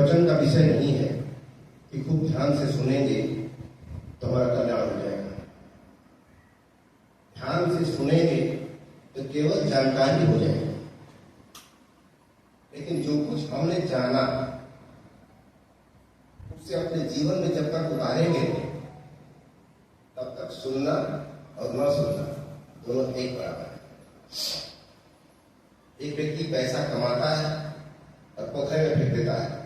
प्रवचन का विषय नहीं है कि खूब ध्यान से सुनेंगे तो हमारा कल्याण हो जाएगा। ध्यान से सुनेंगे तो केवल जानकारी हो जाएगी, लेकिन जो कुछ हमने जाना उसे अपने जीवन में जब तक उतारेंगे तब तक सुनना और न सुनना दोनों एक बराबर है। एक व्यक्ति पैसा कमाता है और पोखरे में फेंक देता है,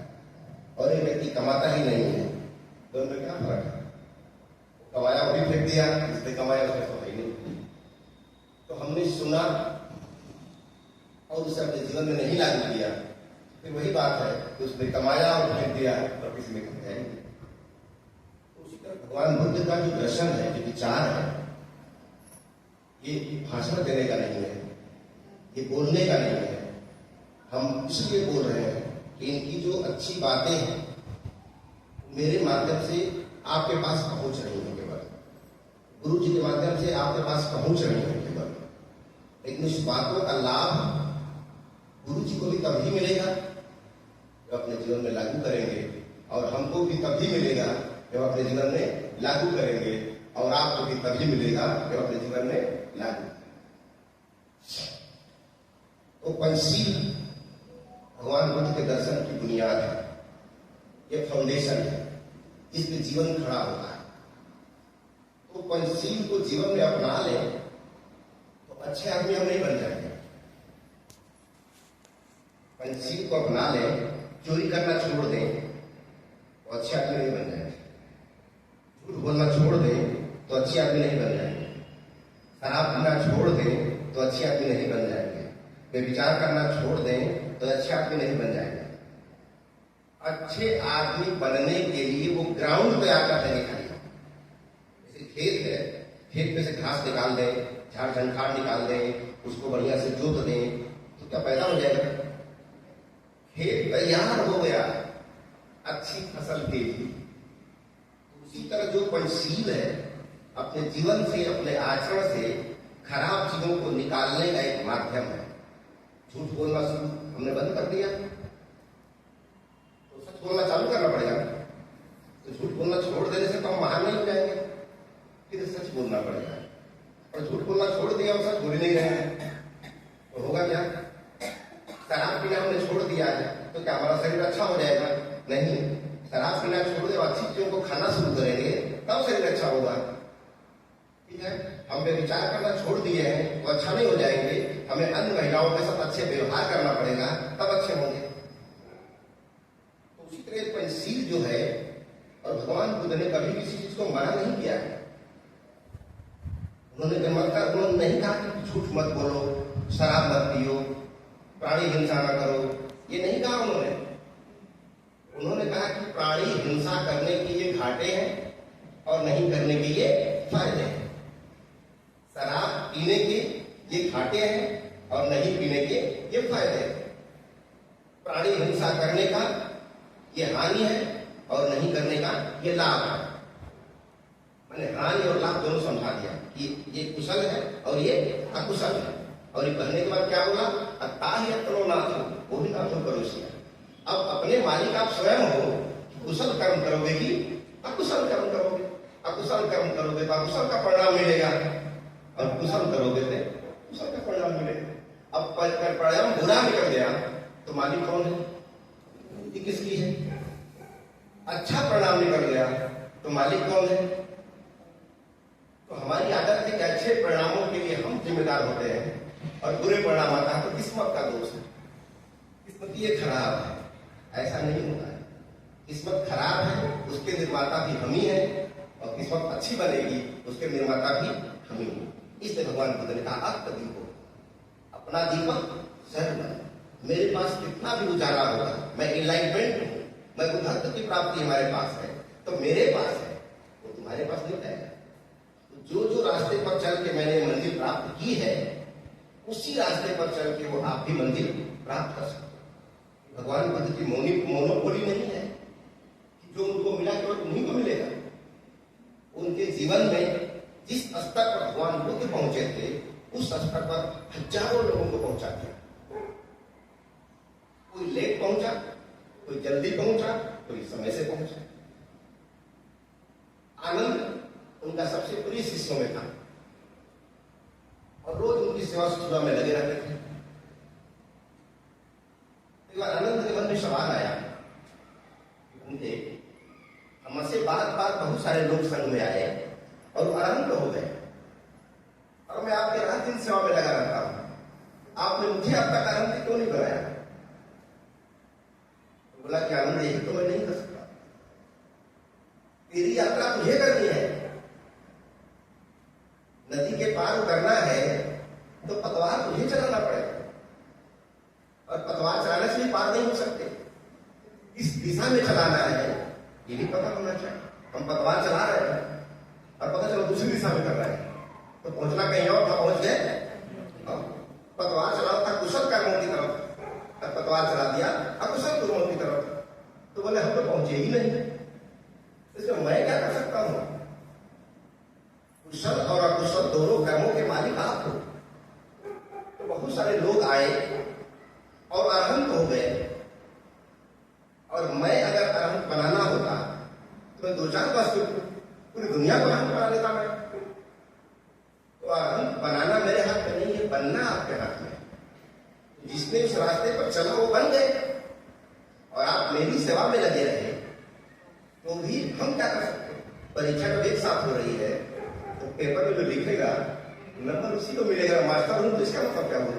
और एक व्यक्ति कमाता ही नहीं है, दोनों में क्या फर्क है? कमाया वो भी फेंक दिया, जिसने कमाया उसने तो ही नहीं। तो हमने सुना और उसे अपने जीवन में नहीं लागू किया, फिर वही बात है कि उसने कमाया और फेंक दिया और किसी ने कमाया नहीं। तो उसी तरह भगवान बुद्ध का जो दर्शन है, जो विचार है, ये भाषण देने का नहीं है, ये बोलने का नहीं है। हम इसलिए बोल रहे हैं कि इनकी जो अच्छी बातें हैं मेरे माध्यम से आपके पास पहुंच रही है केवल, गुरु जी के माध्यम से आपके पास पहुंच रही है केवल, लेकिन इस बातों का लाभ गुरु जी को भी तभी मिलेगा जब अपने जीवन में लागू करेंगे, और हमको भी तभी मिलेगा जब अपने जीवन में लागू करेंगे, और आपको भी तभी मिलेगा जब अपने जीवन में लागू। तो पंचशील भगवान बुद्ध के दर्शन की बुनियाद है, ये फाउंडेशन है जिसपे जीवन खड़ा होता है। तो पंचशील को जीवन में अपना ले तो अच्छे आदमी हम नहीं बन जाएंगे। पंचशील को अपना ले, चोरी करना छोड़ दें तो अच्छे आदमी नहीं बन जाएंगे, झूठ बोलना छोड़ दें तो अच्छे आदमी नहीं बन जाएंगे, शराब पीना छोड़ दें तो अच्छे आदमी नहीं बन जाएंगे, व्यभिचार करना छोड़ दें तो अच्छे आदमी नहीं बन जाएंगे। अच्छे आदमी बनने के लिए वो ग्राउंड तैयार कर देंगे खाली। जैसे खेत है, खेत में से घास निकाल दें, झाड़ झंखाड़ निकाल दें, उसको बढ़िया से जोत दें तो क्या पैदा हो जाएगा? खेत तैयार हो गया अच्छी फसल के लिए। उसी तरह जो पंचशील है अपने जीवन से, अपने आचरण से खराब चीजों को निकालने का एक माध्यम है। झूठ बोलना शुरू हमने बंद कर दिया तो सच बोलना चालू करना पड़ेगा। तो झूठ बोलना छोड़ देने से तो हम महान नहीं हो जाएंगे, फिर सच बोलना पड़ेगा। और झूठ बोलना छोड़ दिया और सच बोल नहीं रहे हैं तो होगा क्या? शराब पीना हमने छोड़ दिया है तो क्या हमारा शरीर अच्छा हो जाएगा? नहीं। शराब पीना छोड़ दे, अच्छी चीजों को खाना शुरू करेंगे तब शरीर अच्छा होगा। ठीक है, हम व्यभिचार करना छोड़ दिए हैं तो अच्छा नहीं हो जाएंगे, हमें अन्य महिलाओं के साथ अच्छे व्यवहार करना पड़ेगा तब अच्छे होंगे। तो उसी तरह पंचशील जो है, और भगवान बुद्ध ने कभी किसी चीज को मना नहीं किया है। उन्होंने नहीं कहा कि झूठ मत बोलो, शराब मत पियो, प्राणी हिंसा न करो, ये नहीं कहा उन्होंने। उन्होंने कहा कि प्राणी हिंसा करने के ये घाटे हैं और नहीं करने के ये फायदे हैं। शराब पीने के ये घाटे हैं और नहीं पीने के ये फायदे हैं। प्राणी हिंसा करने का ये हानि है और नहीं करने का ये लाभ है। मैंने हानि और लाभ दोनों समझा दिया कि ये कुशल है और ये अकुशल है। और ये कहने के बाद क्या बोला? अताहि अत्रो नाथो, वो भी नाथो करोसिया। अब अपने मालिक आप स्वयं हो, कुशल कर्म करोगे कि अकुशल कर्म करोगे? अकुशल कर्म करोगे तो अकुशल का परिणाम मिलेगा, और कुशल करोगे तो कुशल का परिणाम मिलेगा। अब परिणाम बुरा निकल गया तो मालिक कौन है? ये किसकी है? अच्छा परिणाम निकल गया तो मालिक कौन है? तो हमारी आदत है कि अच्छे परिणामों के लिए हम जिम्मेदार होते हैं और बुरे परिणाम आता है तो किस्मत का दोष है, किस्मत ये खराब है। ऐसा नहीं होता है। किस्मत खराब है उसके निर्माता भी हम ही है, और किस्मत अच्छी बनेगी उसके निर्माता भी हम ही हैं। इसलिए भगवान बुद्ध ने कहा दीपो, अपना दीपक स्वयं बने। मेरे पास कितना भी उजाला होगा, मैं एनलाइटमेंट हूं, मैं बुद्धत्व की प्राप्ति हमारे पास है, तो मेरे पास है, वो तुम्हारे पास नहीं रहेगा। जो जो रास्ते पर चल के मैंने मंजिल प्राप्त की है उसी रास्ते पर चल के वो आप भी मंजिल प्राप्त कर सकते हो। भगवान बुद्ध की मोनोपोली नहीं है कि जो उनको मिला केवल उन्हीं को मिलेगा। उनके जीवन में जिस स्तर पर भगवान बुद्ध पहुंचे थे उस स्तर पर हजारों लोगों को पहुंचा दिया। कोई लेट पहुंचा, कोई जल्दी पहुंचा, कोई समय से पहुंचा। आनंद उनका सबसे प्रिय शिष्यों में था और रोज उनकी सेवा सुधा में लगे रहते थे। एक बार आनंद के मन में सवाल आया, हमसे बार बार बहुत सारे लोग संग में आए और आनंद हो गए और मैं आपके रात दिन सेवा में लगा रहता हूं, आपने मुझे अब तक आनंद क्यों नहीं बनाया? तो बोला कि आनंद यही तो मैं नहीं कर सकता, तेरी यात्रा तुझे करनी है। नदी के पार उतरना है तो पतवार तुझे चलाना पड़ेगा और पतवार चलाने से भी पार नहीं हो सकते। इस दिशा में चलाना है ये भी पता होना चाहिए। हम पतवार चला रहे हैं और पता चलो दूसरी दिशा में कर रहे हैं तो पहुंचना कहीं और था, पहुंच गए। पतवार चलाना था कुशल कर्मों की तरफ और पतवार चला दिया अकुशल कर्मों की तरफ, तो बोले हम तो पहुंचे ही नहीं, इसमें मैं क्या कर सकता हूं? कुशल और अकुशल दोनों कर्मों के मालिक आप हो। तो बहुत सारे लोग आए और अरहंत हो गए और मैं अगर अरहंत बनाना होता तो मैं 2-4 वर्ष पूरी दुनिया को अरहंत बना लेता। मैं तो अरहंत बनाना मेरे हाथ में नहीं है, बनना आपके हाथ में। जिसने उस रास्ते पर चला वो बन गए और आप मेरी सेवा में लगे रहे तो भी हम क्या कर सकते? परीक्षा जब एक साथ हो रही है तो पेपर में जो लिखेगा नंबर उसी को मिलेगा। मास्टर हूं तो इसका मतलब क्या हुआ?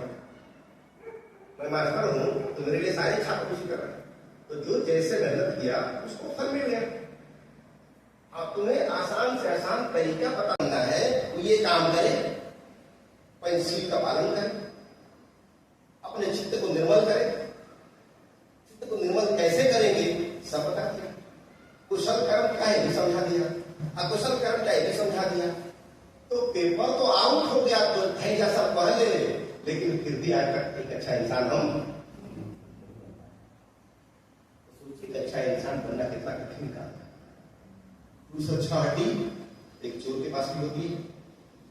मैं मास्टर हूं तो मेरे लिए सारे छात्र उसी कर रहे हैं, तो जो जैसे मेहनत किया उसको फल मिल गया। अब तुम्हें आसान से आसान तरीका पता करना है तो ये काम करे, पंचशील का पालन करे, अपने चित्त को निर्मल करे। चित्त को निर्मल कैसे करेंगे सब बता दिया। कुशल कर्म क्या है भी समझा दिया, अकुशल कर्म क्या है भी समझा दिया। तो पेपर तो आउट हो गया तो धैर्य सब पढ़ ले, लेकिन फिर भी आज तक एक अच्छा इंसान हम सोचिए, अच्छा इंसान बनना कितना कठिन काम है। 206 हड्डी एक चोर के पास भी होती है,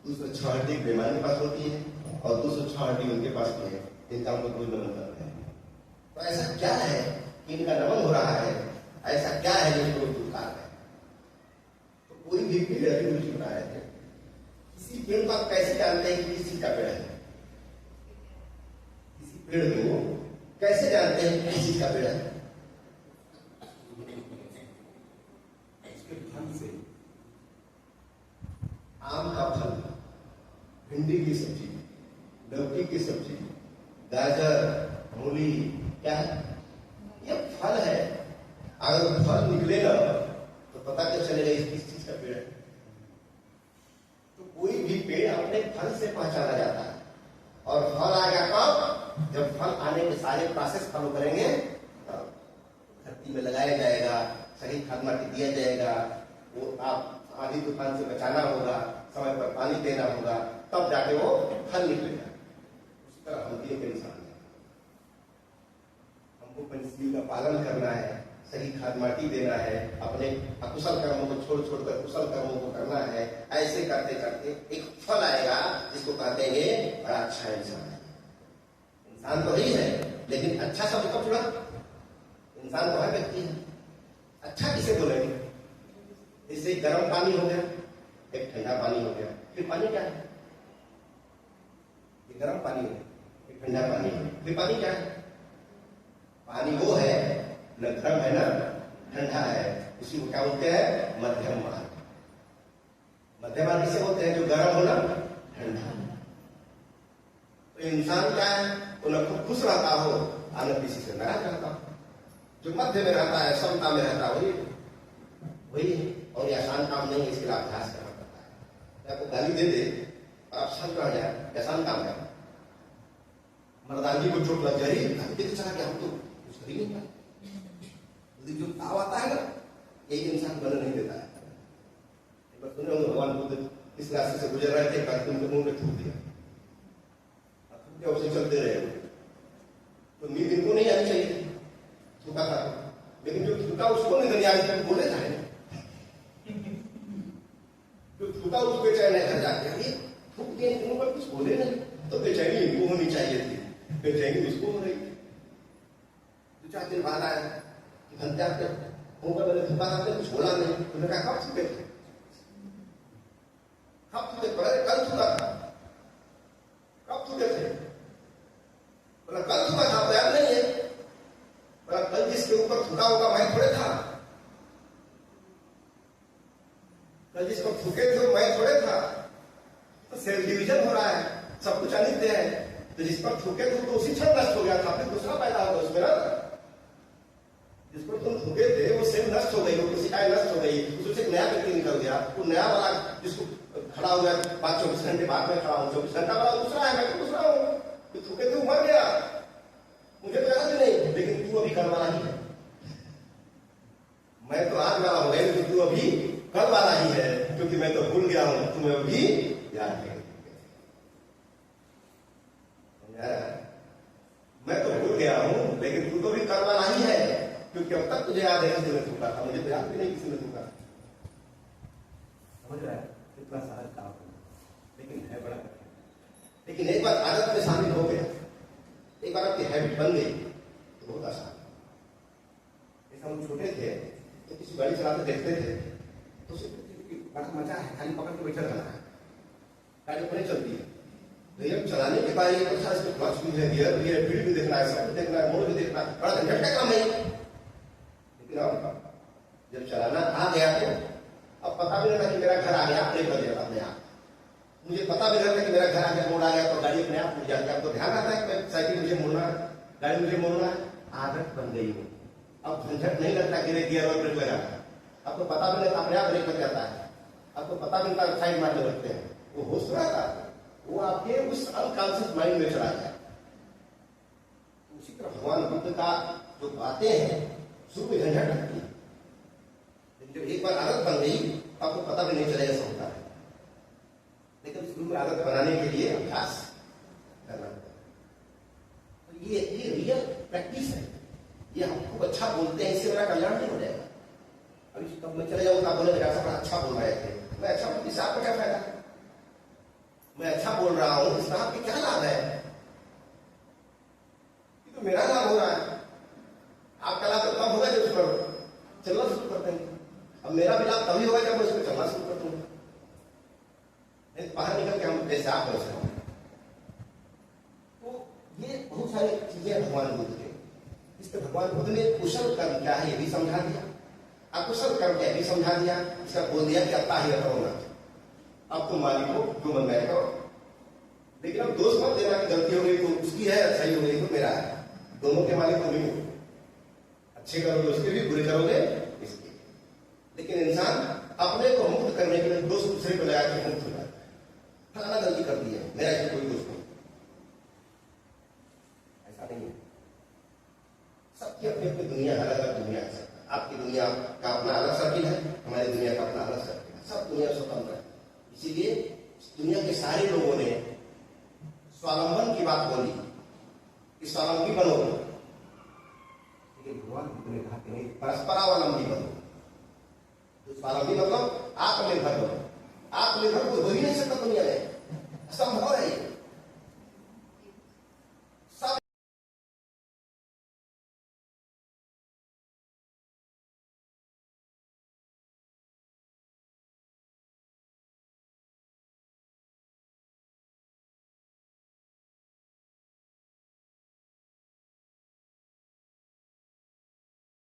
206 हड्डी एक बेईमान के पास होती है और 206 हड्डी उनके पास भी है जिनका हम लोग रोज नमन करते हैं। तो ऐसा क्या है कि इनका नमन हो रहा है? ऐसा क्या है जिसको दुर्कार है? तो कोई भी पेड़ अभी मुझे सुना रहे थे, किसी पेड़ को आप कैसे जानते हैं कि किस चीज का पेड़ है? किसी पेड़ को कैसे जानते हैं किस चीज का पेड़ है? उसके फल से। आम का फल, भिंडी की सब्जी, लौकी की सब्जी, गाजर, मूली, क्या है? यह फल है। अगर फल निकले ना तो पता क्या चलेगा इस किस चीज का पेड़ है? तो कोई भी पेड़ अपने फल से पहचाना जाता है और फल आएगा कब? जब फल आने के सारे प्रोसेस फॉलो करेंगे तब धरती में लगाया जाएगा, सही खाद माटी दिया जाएगा, वो आप आंधी तूफान से बचाना होगा, समय पर पानी देना होगा, तब जाके वो फल निकलेगा। उसी तरह हम भी एक इंसान है, हमको पंचशील का पालन करना है, सही खाद माटी देना है, अपने अकुशल कर्मों को छोड़ छोड़कर कुशल कर्मों को करना है। ऐसे करते करते एक फल आएगा जिसको कहते हैं बड़ा अच्छा इंसान है। इंसान तो ही है लेकिन अच्छा शब्द कब जुड़ा? इंसान तो हर व्यक्ति है, अच्छा किसे बोलेंगे? इससे गर्म पानी हो गया, एक ठंडा पानी हो गया, फिर पानी क्या है? ये गर्म पानी है, एक ठंडा पानी है, फिर पानी क्या है? पानी वो है न गर्म है ना ठंडा है, उसी को क्या बोलते हैं? मध्यम मार्ग। मध्यम मार्ग किसे बोलते हैं? जो गर्म हो ना ठंडा। तो इंसान क्या है? वो न खूब खुश रहता हो और न किसी से नाराज रहता हो, जो मध्य में रहता है, समता में रहता है, वही है। और ये आसान काम नहीं है, इसके लिए अभ्यास करना पड़ता है। आपको गाली दे दे और आप शांत रह जाए, आसान काम है। मर्दानगी को चोट लग जाए, देखते चला कि हम तो कुछ कर ही नहीं पाए। जो ताव आता है ना, यही इंसान बन नहीं देता है। एक बार सुने होंगे भगवान बुद्ध इस रास्ते से गुजर रहे थे, कार्यक्रम के मुंह में थूक दिया, से चलते रहे। तो नींद इनको नहीं आनी चाहिए, थूका था, लेकिन जो थूका उसको नहीं आनी चाहिए, बोले जाए जो थूका उस बेचैन है घर जाके, अरे थूक दिए तुम पर कुछ बोले नहीं, तो बेचैनी इनको होनी चाहिए थी, बेचैनी उसको हो रही थी। 2-4 दिन बाद आया, घंटे आते मुंह पर मैंने थूका था, कुछ बोला नहीं। उन्होंने कहा कब थूके थे, कब थूके? कल थूका था। कब थूके थे? बोला कल थूका था, तो याद नहीं है। बोला कल जिसके ऊपर थूका होगा मैं थोड़े था, कल जिसको थूके थे मैं थोड़े था। तो सेल्फ डिवीजन हो रहा है, सब कुछ अनित्य है। तो जिस पर थूके थे तो उसी क्षण नष्ट हो गया था, फिर दूसरा पैदा होगा उसमें ना। जिस पर तुम थूके थे वो सेल नष्ट हो गई, वो किसी का नष्ट हो गई, उससे एक नया व्यक्ति निकल गया। वो नया वाला जिसको खड़ा हो गया 5-24 घंटे बाद में खड़ा हूँ, 24 घंटा वाला दूसरा है, मैं तो दूसरा हूँ। तो थूके थे वो मर गया, मुझे तो याद नहीं, लेकिन तू अभी कल वाला ही है। मैं तो आज वाला हो गया, लेकिन तू अभी कल वाला ही है, क्योंकि मैं तो भूल गया हूं, तुम्हें अभी याद नहीं। मैं तो भूल गया हूं, लेकिन तू तो भी कल वाला ही है, क्योंकि अब तक तुझे याद है किसी ने थूका था, मुझे तो याद भी नहीं किसी ने थूका। समझ रहा है? इतना सारा काम, लेकिन है बड़ा। लेकिन एक बार आदत में शामिल हो गया, एक बार आपकी हैबिट बन गई तो बहुत आसान। जैसे हम छोटे थे तो किसी गाड़ी चलाते देखते थे तो बड़ा मजा है, खाली पकड़ के बैठा रहना है, गाड़ी अपने चलती है। तो जब चलाने के बाद ये अच्छा इसमें क्लच भी है, गियर भी है, फील्ड भी देखना है, सब कुछ देखना है, मोड़ भी देखना है, बड़ा झंझट का काम है। लेकिन अब जब चलाना आ गया तो अब पता भी नहीं था कि मेरा घर आ गया, ब्रेक कर दिया अपने आप। मुझे पता भी नहीं था कि मेरा घर आ गया, मोड़ आ गया, तो गाड़ी अपने आप मुड़ जाती है। आपको ध्यान आता है कि साइकिल मुझे मोड़ना है, गाड़ी मुझे मोड़ना है, आदत बन गई हो। अब झंझट नहीं लगता गियर और ब्रेक लगाना है। आपको पता भी नहीं, अपने आप ब्रेक कर जाता है, आपको पता भी नहीं, साइड मारने लगते हैं। वो होश रहा था, वो आपके उस अनकॉन्शियस माइंड में चला गया। उसी तरह भगवान बुद्ध का जो बातें हैं शुरू में झंझट लगती है, लेकिन जब एक बार आदत बन गई तो आपको पता भी नहीं चलेगा समझता है। लेकिन शुरू में आदत बनाने के लिए अभ्यास करना पड़ता है। तो ये रियल प्रैक्टिस है। ये हम खूब अच्छा बोलते हैं, इससे मेरा कल्याण नहीं हो जाएगा। अभी कब मैं चले जाऊँ, आप बोले मेरा बड़ा अच्छा बोल रहे थे, मैं अच्छा बोल, इससे आपको क्या फायदा? मैं अच्छा बोल रहा हूं, इसका आपको क्या लाभ है? ये तो मेरा लाभ हो रहा है। आपका लाभ तो तब होगा जब उस पर चलना शुरू करते हैं। अब मेरा भी लाभ तभी होगा जब मैं उस पर चलना शुरू कर दूंगा। नहीं बाहर निकल के हम जैसे आप वैसे होंगे। तो ये बहुत सारी चीजें भगवान बुद्ध के, इससे भगवान बुद्ध ने कुशल कर्म क्या है ये भी समझा दिया, अकुशल कर्म क्या भी समझा दिया। इसका बोल दिया कि अत्ता ही करो ना, अब तुम मालिक हो, जो मन में करो, लेकिन अब दोष मत देना कि गलती हो गई तो उसकी है, सही हो गई तो मेरा है। दोनों के मालिक तो नहीं हो, अच्छे करोगे उसके भी, बुरे करोगे इसके। लेकिन इंसान अपने को मुक्त करने के लिए दोष दूसरे को लगा के मुक्त हो जाता है। फलाना गलती कर दी है, मेरा इसमें कोई दोष नहीं। ऐसा नहीं है। सबकी अपनी अपनी दुनिया, अलग अलग दुनिया है। आपकी दुनिया का अपना अलग सर्किल है, हमारी दुनिया का अपना अलग सर्किल है। सब दुनिया स्वतंत्र है। इसीलिए दुनिया के सारे लोगों ने स्वावलंबन की बात बोली कि स्वावलंबी बनो, लेकिन भगवान ने कहा कि नहीं, परस्परावलंबी बनो। तो स्वावलंबी मतलब आत्मनिर्भर बनो। आत्मनिर्भर कोई हो ही नहीं सकता दुनिया में, असंभव है।